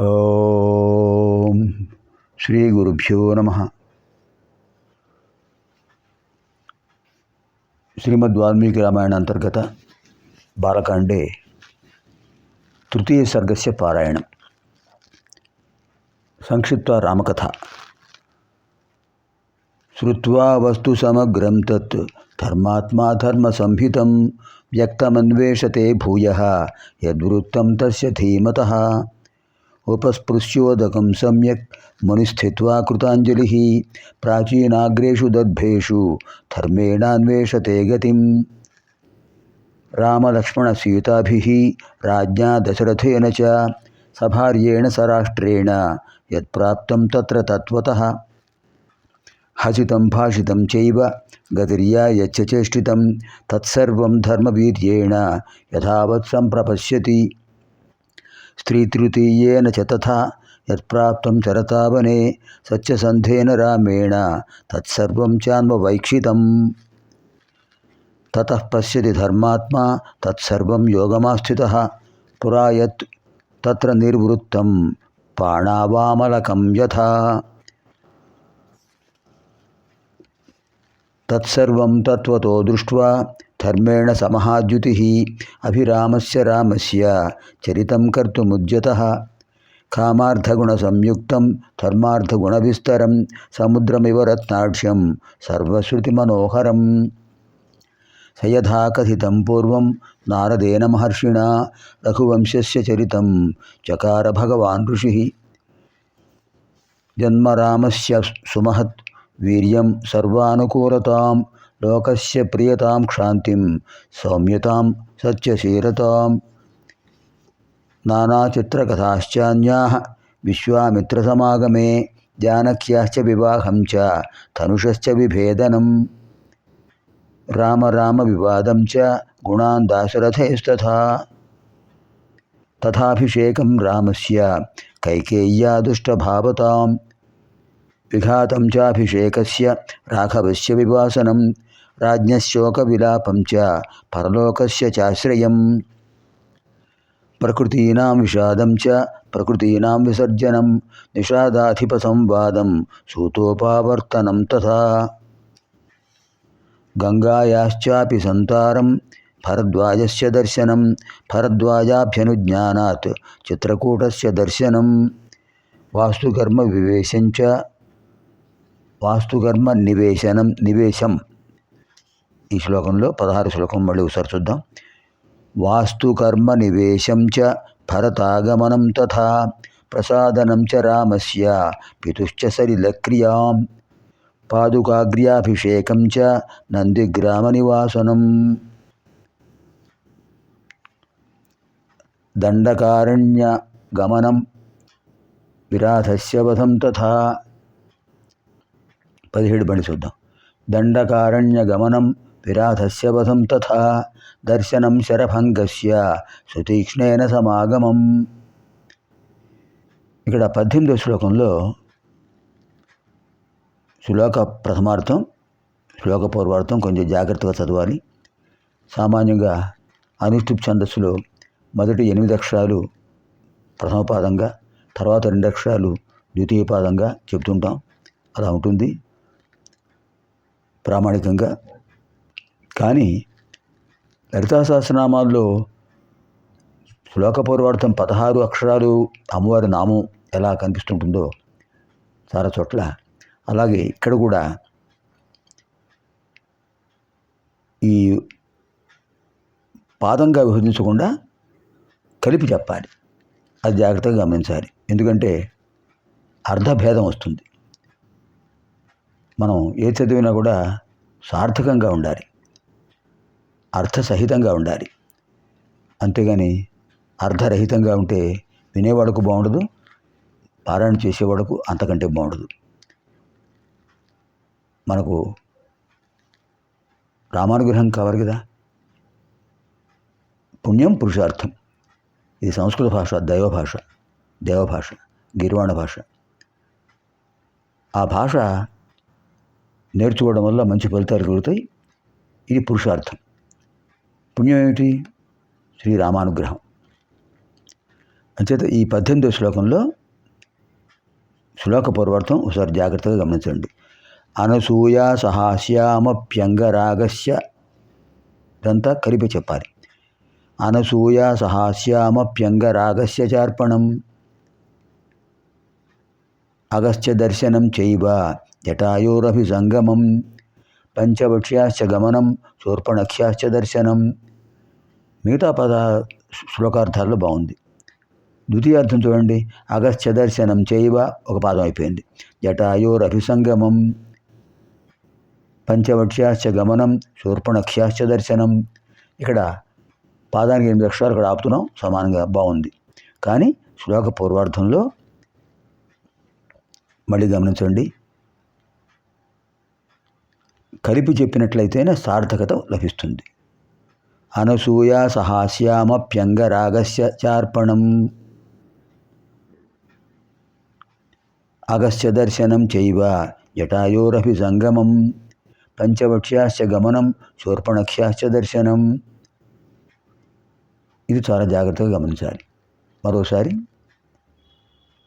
ఓం శ్రీ గురుభ్యో నమః. శ్రీమద్ వాల్మీకి రామాయణ అంతర్గత బాలకాండే తృతీయ సర్గస్య పారాయణం. సంక్షిప్త రామకథ. శ్రుత్వా వస్తు సమగ్రం తత్ ధర్మాత్మా ధర్మ సంహితం వ్యక్తమన్వేషతే భూయః యద్వృత్తం తస్య ధీమతః. ఉపస్పృశ్యోదకం సమ్యక్ మునిస్థిత్వా కృతాంజలిః ప్రాచీనాగ్రేషు దద్భేషు ధర్మేణాన్వేషతే గతిం. రామలక్ష్మణసీతాభిః రాజ్ఞా దశరథేన చ సభార్యేణ సరాష్ట్రేణ యత్ప్రాప్తం తత్ర తత్వతః. హసితం భాషితం చైవ గతిర్యా యచ్చ చేష్టితం తత్సర్వం ధర్మవీర్యేణ యథావత్ సంప్రపశ్యతి. స్త్రీతృతీయేన చ తథా యత్ప్రాప్తం చరతావనే సత్యసంధేన రామేణ తత్సర్వం చాన్వవైక్షితం. తతః పశ్యతి ధర్మాత్మా తత్సర్వం యోగమాస్థితః పురా యత్ తత్ర నిర్వృత్తం పాణావామలకం యథా. తత్సర్వం తత్వతో దృష్ట్వా ధర్మేణ సమహాద్యుతిః అభిరామస్య రామస్య చరితం కర్తుముద్యతః. కామార్థగుణసంయుక్తం ధర్మార్థగుణవిస్తరం సముద్రమివ రత్నాఢ్యం సర్వశ్రుతిమనోహరం. స యథా కథితం పూర్వం నారదేన మహర్షిణా రఘువంశస్య చరితం చకార భగవాన్ ఋషిః. జన్మ రామస్య సుమహత్ వీర్యం సర్వానుకూలతాం లోకస్య ప్రియతాం క్షాంతిం సౌమ్యతాం సత్యశీలతాం. నానాచిత్రకథాశ్చాన్యాః విశ్వామిత్రసమాగమే జానక్యాశ్చ వివాహం చ ధనుషశ్చ విభేదనం. రామ రామ వివాదం చ గుణాన్ దాశరథేస్తథా. తథాభిషేకం రామస్య కైకేయ్యా దుష్టభావతాం. విఘాతం చాభిషేకస్య రాఘవస్య వివాసనం రాజ్ఞశోకవిలాపం చ పరలోకస్య చాశ్రయం. ప్రకృతీనాం విషాదం చ ప్రకృతీనాం విసర్జనం నిషాదాధిపసంవాదం సూతోపావర్తనం తథా. గంగాయాశ్చాపి సంతారం భరద్వాజస్య దర్శనం భరద్వాజాభ్యనుజ్ఞానాత్ చిత్రకూటస్య దర్శనం. వాస్తుకర్మ వివేశం చ వాస్తుకర్మ నివేశం. ఈ శ్లోకంలో 16 శ్లోకం మళ్ళీ ఒకసారి చూద్దాం. వాస్తుకర్మ నివేశం చ భరతాగమనం తథా ప్రసాదనం చ రామస్య పితుశ్చ సలిలక్రియాం. పాదుకాగ్ర్యాభిషేకం చ నందిగ్రామ నివాసనం. దండకారణ్య గమనం విరాధస్య వధం తథా. 17 బండి చూద్దాం. దండకారణ్య గమనం విరాధస్య వధం తథా దర్శనం శరభంగస్య సుతీక్ష్ణేన సమాగమం. ఇక్కడ 18వ శ్లోకంలో శ్లోక ప్రథమార్థం శ్లోక పూర్వార్థం కొంచెం జాగ్రత్తగా చదవాలి. సామాన్యంగా అనుష్ఠుప్ ఛందస్సులో మొదటి 8 అక్షరాలు ప్రథమ పాదంగా తర్వాత 2 అక్షరాలు ద్వితీయ పాదంగా చెప్తుంటాం. అలా ఉంటుంది ప్రామాణికంగా. కానీ లలితా సహస్రనామాల్లో శ్లోక పూర్వార్థం 16 అక్షరాలు అమ్మవారి నామం ఎలా కనిపిస్తుంటుందో చాలా చోట్ల, అలాగే ఇక్కడ కూడా ఈ పాదంగా విభజించకుండా కలిపి చెప్పాలి. అది జాగ్రత్తగా గమనించాలి. ఎందుకంటే అర్థభేదం వస్తుంది. మనం ఏ చదివినా కూడా సార్థకంగా ఉండాలి, అర్థసహితంగా ఉండాలి. అంతేగాని అర్థరహితంగా ఉంటే వినేవాడుకు బాగుండదు, పారాయణ చేసేవాడుకు అంతకంటే బాగుండదు. మనకు రామానుగ్రహం కావాలి కదా. పుణ్యం పురుషార్థం. ఇది సంస్కృత భాష, దేవభాష, గీర్వాణ భాష. ఆ భాష నేర్చుకోవడం వల్ల మంచి ఫలితాలు కలుగుతాయి. ఇది పురుషార్థం. పుణ్యం ఏమిటి? శ్రీరామానుగ్రహం. అంచేత ఈ 18వ శ్లోకంలో శ్లోక పూర్వార్థం ఒకసారి జాగ్రత్తగా గమనించండి. అనసూయా సహాస్యామప్యంగరాగస్య, ఇదంతా కలిపి చెప్పాలి. అనసూయా సహాస్యామప్యంగరాగస్య చార్పణం అగస్త్య దర్శనం చైవ జటాయోరభిసంగమం పంచవక్ష్యాశ్చ గమనం శూర్పణఖ్యాశ్చ దర్శనం. మిగతా శ్లోకార్థాల్లో బాగుంది. ద్వితీయార్థం చూడండి. అగస్త్య దర్శనం చైవ ఒక పాదం అయిపోయింది. జటాయోరభిసంగమం పంచవక్ష్యాశ్చ గమనం శూర్పణఖ్యాశ్చ దర్శనం. ఇక్కడ పాదానికి 8 అక్షరాలు ఇక్కడ ఆపుతున్నాం, సమానంగా బాగుంది. కానీ శ్లోక పూర్వార్థంలో మళ్ళీ గమనించండి, కలిపి చెప్పినట్లయితేనే సార్థకత లభిస్తుంది. అనసూయా సహాస్యామప్యంగరాగస్య చార్పణం అగస్త్య దర్శనం చైవ జటాయోరభిసంగమం పంచవక్ష్యాశ్చ గమనం శూర్పణఖ్యాశ్చ దర్శనం. ఇది చాలా జాగ్రత్తగా గమనించాలి. మరోసారి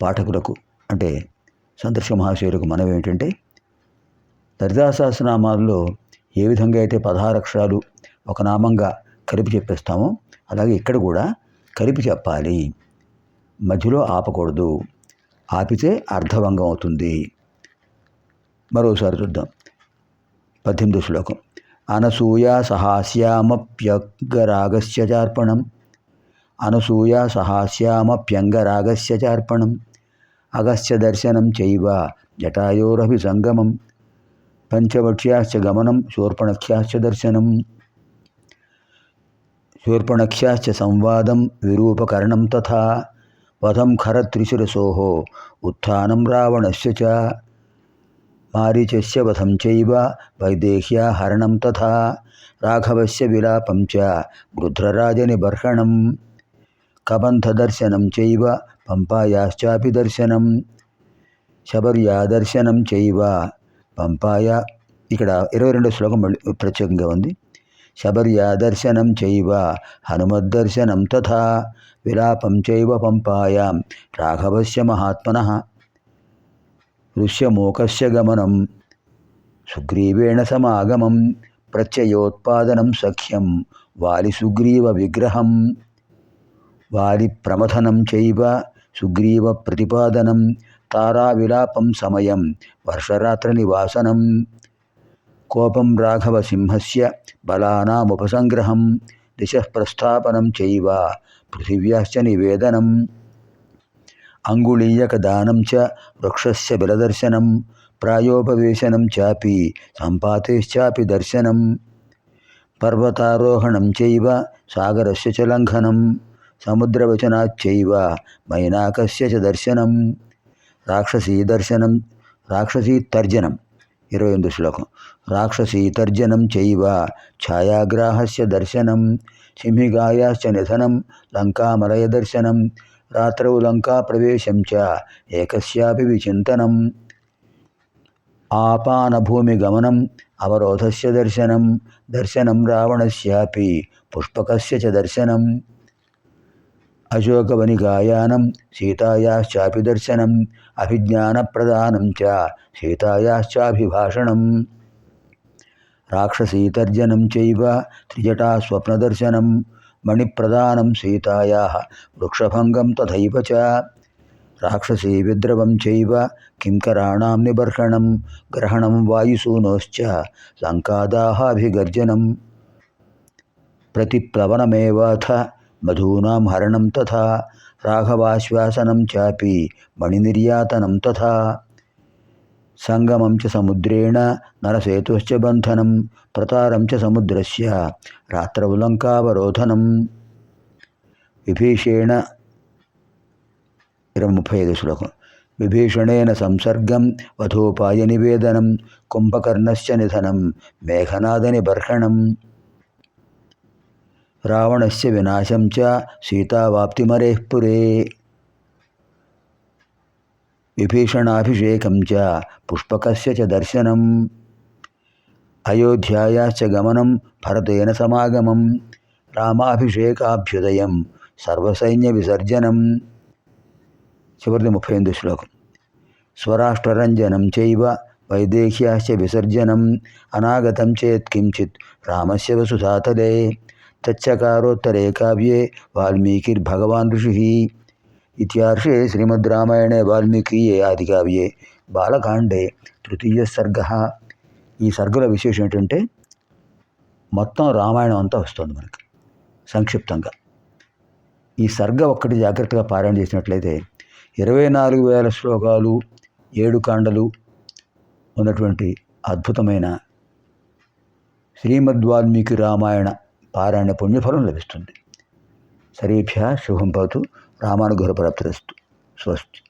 పాఠకులకు అంటే సందర్శక మహాశయులకు మనవి ఏమిటంటే, లలితా సహస్రనామాల్లో ఏ విధంగా అయితే 16 అక్షరాలు ఒక నామంగా కలిపి చెప్పేస్తామో అలాగే ఇక్కడ కూడా కలిపి చెప్పాలి. మధ్యలో ఆపకూడదు. ఆపితే అర్థభంగం అవుతుంది. మరోసారి చూద్దాం. 18వ శ్లోకం. అనసూయా సహాస్యామప్యంగరాగస్య చార్పణం అనసూయా సహాస్యామప్యంగరాగస్య చార్పణం అగస్త్య దర్శనం చైవ జటాయోరభిసంగమం పంచవక్ష్యాశ్చ గమనం శూర్పణఖ్యాశ్చ దర్శనం. శూర్పణఖ్యాశ్చ సంవాదం విరూపకరణం తథా వధం ఖరత్రిశిరసోః ఉత్థానం రావణస్య చ మారీచస్య వధం చైవ వైదేహ్యా హరణం తథా రాఘవస్య విలాపం చ గృధ్రరాజనిబర్హణం కబంధదర్శనం చైవ పంపాయాశ్చాపి దర్శనం శబర్యా దర్శనం చైవ పంపాయ. ఇక్కడ 22వ శ్లోకం మళ్ళీ ప్రత్యేకంగా ఉంది. శబర్యా దర్శనం చైవ హనుమద్దర్శనం తథా విలాపం చైవ పంపాయాం రాఘవస్య మహాత్మనః ఋష్యమూకస్య గమనం సుగ్రీవేణ సమాగమం ప్రత్యయోత్పాదనం సఖ్యం వాలిసుగ్రీవ విగ్రహం వాలి ప్రమథనం చైవ సుగ్రీవ ప్రతిపాదనం తారావిలాపం సమయం వర్షరాత్ర నివాసనం కోపం రాఘవ సింహస్య బలానాముపసంగ్రహం దిశః ప్రస్థాపనం చైవ పృథివ్యాశ్చ నివేదనం అంగుళీయకదానం చ వృక్షస్య బలదర్శనం ప్రాయోపవేశనం చాపి సంపాతేశ్చాపి దర్శనం పర్వతారోహణం చైవ సాగరస్య చ లంఘనం సముద్రవచనాచ్చైవ మైనాకస్య చ దర్శనం రాక్షసీదర్శనం రాక్షసీతర్జనం. 28వ శ్లోకం. రాక్షసీతర్జనం చైవ ఛాయాగ్రాహస్య దర్శనం సింహికాయాశ్చ నిధనం లంకామలయ దర్శనం రాత్రౌ లంకా ప్రవేశం చ ఏకస్యాపి విచింతనం ఆపానభూమిగమనం అవరోధస్య దర్శనం దర్శనం రావణస్యాపి పుష్పకస్య చ దర్శనం అశోకవనికాయానం సీతాయాశ్చాపి దర్శనం అభిజ్ఞానప్రదానం చ సీతాయాశ్చాభిభాషణం రాక్షసీతర్జనం చైవ త్రిజటాస్వప్నదర్శనం మణిప్రదానం సీతాయాః వృక్షభంగం తథైవ చ రాక్షసీ విద్రవం చైవ కింకరాణాం నిబర్హణం గ్రహణం వాయుసూనోశ్చ లంకాదాహాభిగర్జనం ప్రతిప్లవనమేవాథ మధూనాం హరణం తథా రాఘవాశ్వాసనం చాపి మణినిర్యాతనం తథా సంగమం చ సముద్రేణ నరసేతుశ్చ బంధనం ప్రతారం చ సముద్రస్య రాత్రౌ లంకావరోధనం విభీషేణ 35వ శ్లోకం. విభీషణేన సంసర్గం వధోపాయ నివేదనం కుంభకర్ణస్య నిధనం మేఘనాదనిబర్హణం రావణస్య వినాశం చ సీతావాప్తిమరేః పురే విభీషణాభిషేకం చ పుష్పకస్య చ దర్శనం అయోధ్యాయాశ్చ గమనం భరతేన సమాగమం రామాభిషేకాభ్యుదయం సర్వసైన్య విసర్జనం చివరిది 38 శ్లోకం. స్వరాష్ట్రరంజనం చైవ వైదేహ్యాశ్చ విసర్జనం అనాగతం చేత్ కించిత్ రామస్య వసుధాతలే తచ్చకారోత్తరే కావ్యే వాల్మీకిర్భగవాన్ ఋషి. ఇత్యార్షే శ్రీమద్ రామాయణే వాల్మీకీయే ఆదికావ్యే బాలకాండే తృతీయ సర్గ. ఈ సర్గల విశేషం ఏంటంటే మొత్తం రామాయణం అంతా వస్తుంది మనకి సంక్షిప్తంగా. ఈ సర్గ ఒక్కటి జాగ్రత్తగా పారాయణ చేసినట్లయితే 24,000 శ్లోకాలు 7 కాండలు ఉన్నటువంటి అద్భుతమైన శ్రీమద్ వాల్మీకి రామాయణ పారాయణ పుణ్యఫలం లభిస్తుంది. సర్వేభ్యః శుభం భవతు. రామానుగ్రహ ప్రాప్తిరస్తు. స్వస్తి.